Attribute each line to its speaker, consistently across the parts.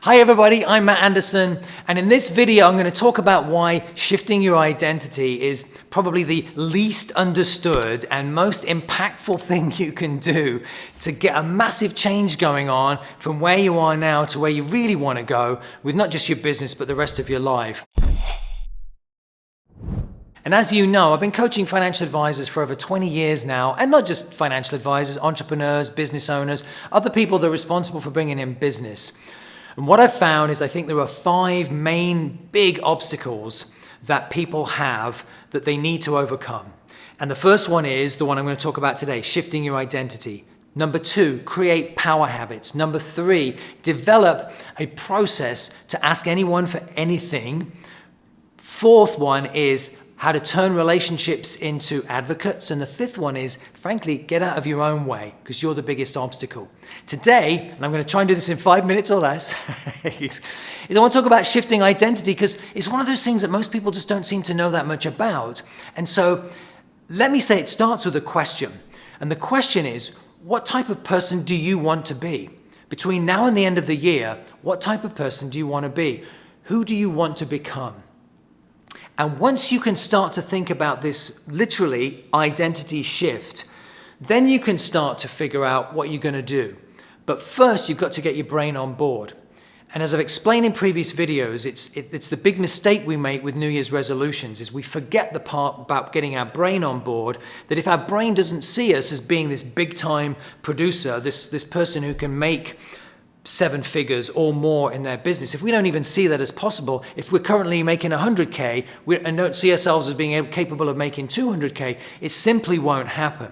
Speaker 1: Hi everybody, I'm Matt Anderson, and in this video I'm going to talk about why shifting your identity is probably the least understood and most impactful thing you can do to get a massive change going on from where you are now to where you really want to go with not just your business but the rest of your life. And as you know, I've been coaching financial advisors for over 20 years now, and not just financial advisors, entrepreneurs, business owners, other people that are responsible for bringing in business. And what I've found is I think there are 5 main big obstacles that people have that they need to overcome. And the first one is the one I'm going to talk about today, shifting your identity. Number 2, create power habits. Number 3, develop a process to ask anyone for anything. Fourth one is how to turn relationships into advocates. And the 5th one is, frankly, get out of your own way because you're the biggest obstacle. Today, and I'm going to try and do this in 5 minutes or less, is I want to talk about shifting identity because it's one of those things that most people just don't seem to know that much about. And so let me say it starts with a question. And the question is, what type of person do you want to be? Between now and the end of the year, what type of person do you want to be? Who do you want to become? And once you can start to think about this literally identity shift, then you can start to figure out what you're going to do. But first, you've got to get your brain on board. And as I've explained in previous videos, it's the big mistake we make with New Year's resolutions is we forget the part about getting our brain on board, that if our brain doesn't see us as being this big time producer, this person who can make 7 figures or more in their business, if we don't even see that as possible, if we're currently making 100K and don't see ourselves as being capable of making 200K, it simply won't happen,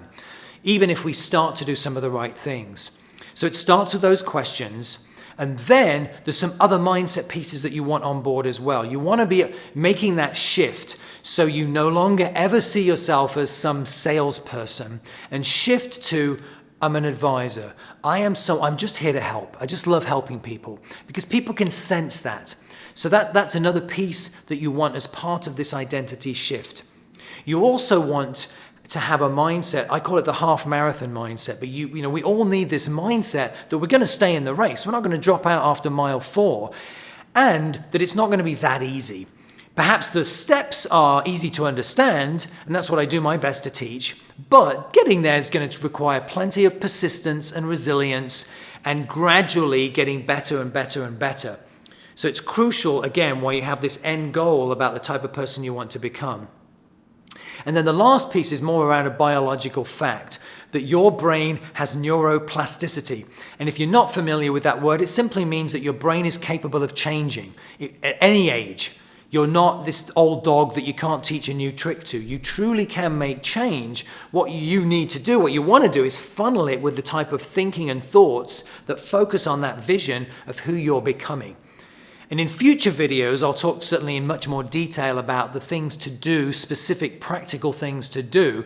Speaker 1: even if we start to do some of the right things. So it starts with those questions, and then there's some other mindset pieces that you want on board as well. You want to be making that shift so you no longer ever see yourself as some salesperson and shift to, I'm an advisor. I'm just here to help. I just love helping people because people can sense that. So that's another piece that you want as part of this identity shift. You also want to have a mindset, I call it the half marathon mindset, but you know, we all need this mindset that we're going to stay in the race. We're not going to drop out after mile 4, and that it's not going to be that easy. Perhaps the steps are easy to understand, and that's what I do my best to teach, but getting there is going to require plenty of persistence and resilience and gradually getting better and better and better. So it's crucial, again, why you have this end goal about the type of person you want to become. And then the last piece is more around a biological fact, that your brain has neuroplasticity. And if you're not familiar with that word, it simply means that your brain is capable of changing at any age. You're not this old dog that you can't teach a new trick to. You truly can make change. What you need to do, what you want to do is funnel it with the type of thinking and thoughts that focus on that vision of who you're becoming. And in future videos, I'll talk certainly in much more detail about the things to do, specific practical things to do.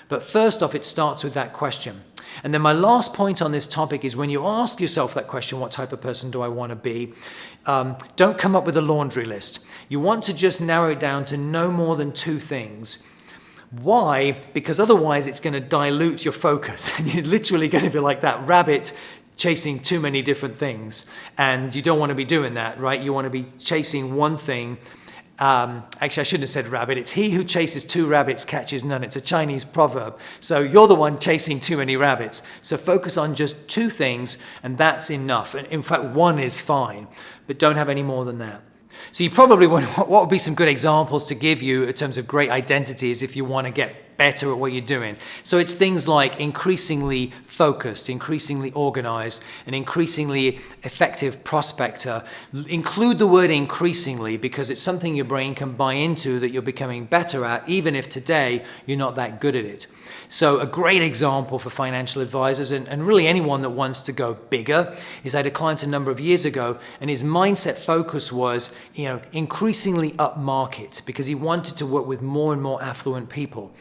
Speaker 1: But first off, it starts with that question. And then my last point on this topic is when you ask yourself that question, what type of person do I want to be? Don't come up with a laundry list. You want to just narrow it down to no more than 2 things. Why? Because otherwise it's going to dilute your focus and you're literally going to be like that rabbit chasing too many different things. And you don't want to be doing that, right? You want to be chasing one thing. Actually, I shouldn't have said rabbit. It's he who chases 2 rabbits catches none. It's a Chinese proverb. So you're the one chasing too many rabbits. So focus on just 2 things and that's enough. And in fact, 1 is fine, but don't have any more than that. So you probably want, what would be some good examples to give you in terms of great identities if you want to get better at what you're doing. So it's things like increasingly focused, increasingly organized, an increasingly effective prospector. Include the word increasingly because it's something your brain can buy into that you're becoming better at, even if today you're not that good at it. So a great example for financial advisors and really anyone that wants to go bigger is I had a client a number of years ago and his mindset focus was, increasingly upmarket because he wanted to work with more and more affluent people.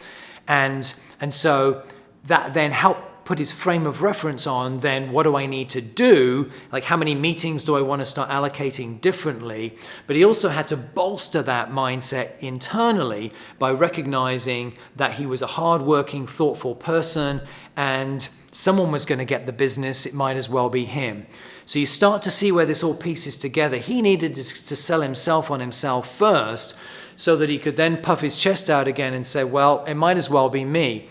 Speaker 1: And so that then helped put his frame of reference on, then what do I need to do? Like how many meetings do I want to start allocating differently? But he also had to bolster that mindset internally by recognizing that he was a hardworking, thoughtful person and someone was going to get the business, it might as well be him. So you start to see where this all pieces together. He needed to sell himself on himself first so that he could then puff his chest out again and say, well, it might as well be me.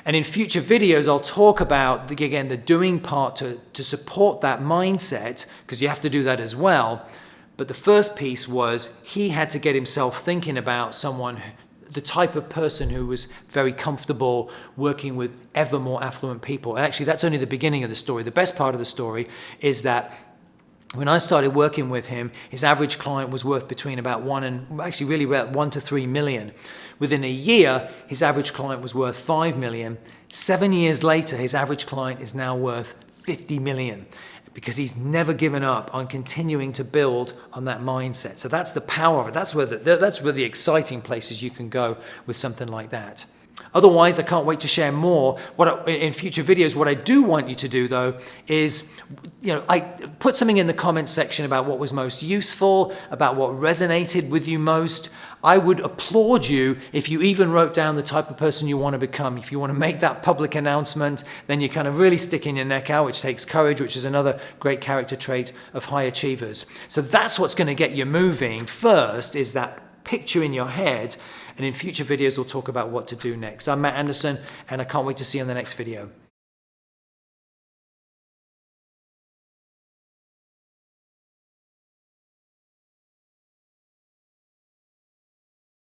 Speaker 1: And in future videos, I'll talk about, again, the doing part to support that mindset, because you have to do that as well. But the first piece was he had to get himself thinking about someone, the type of person who was very comfortable working with ever more affluent people. And actually, that's only the beginning of the story. The best part of the story is that when I started working with him, his average client was worth between about 1 to 3 million. Within a year, his average client was worth 5 million. 7 years later, his average client is now worth 50 million because he's never given up on continuing to build on that mindset. So that's the power of it. That's where the exciting places you can go with something like that. Otherwise, I can't wait to share more. In future videos, what I do want you to do, though, is, I put something in the comments section about what was most useful, about what resonated with you most. I would applaud you if you even wrote down the type of person you want to become. If you want to make that public announcement, then you're kind of really sticking your neck out, which takes courage, which is another great character trait of high achievers. So that's what's going to get you moving. First is that picture in your head. And in future videos, we'll talk about what to do next. I'm Matt Anderson, and I can't wait to see you in the next video.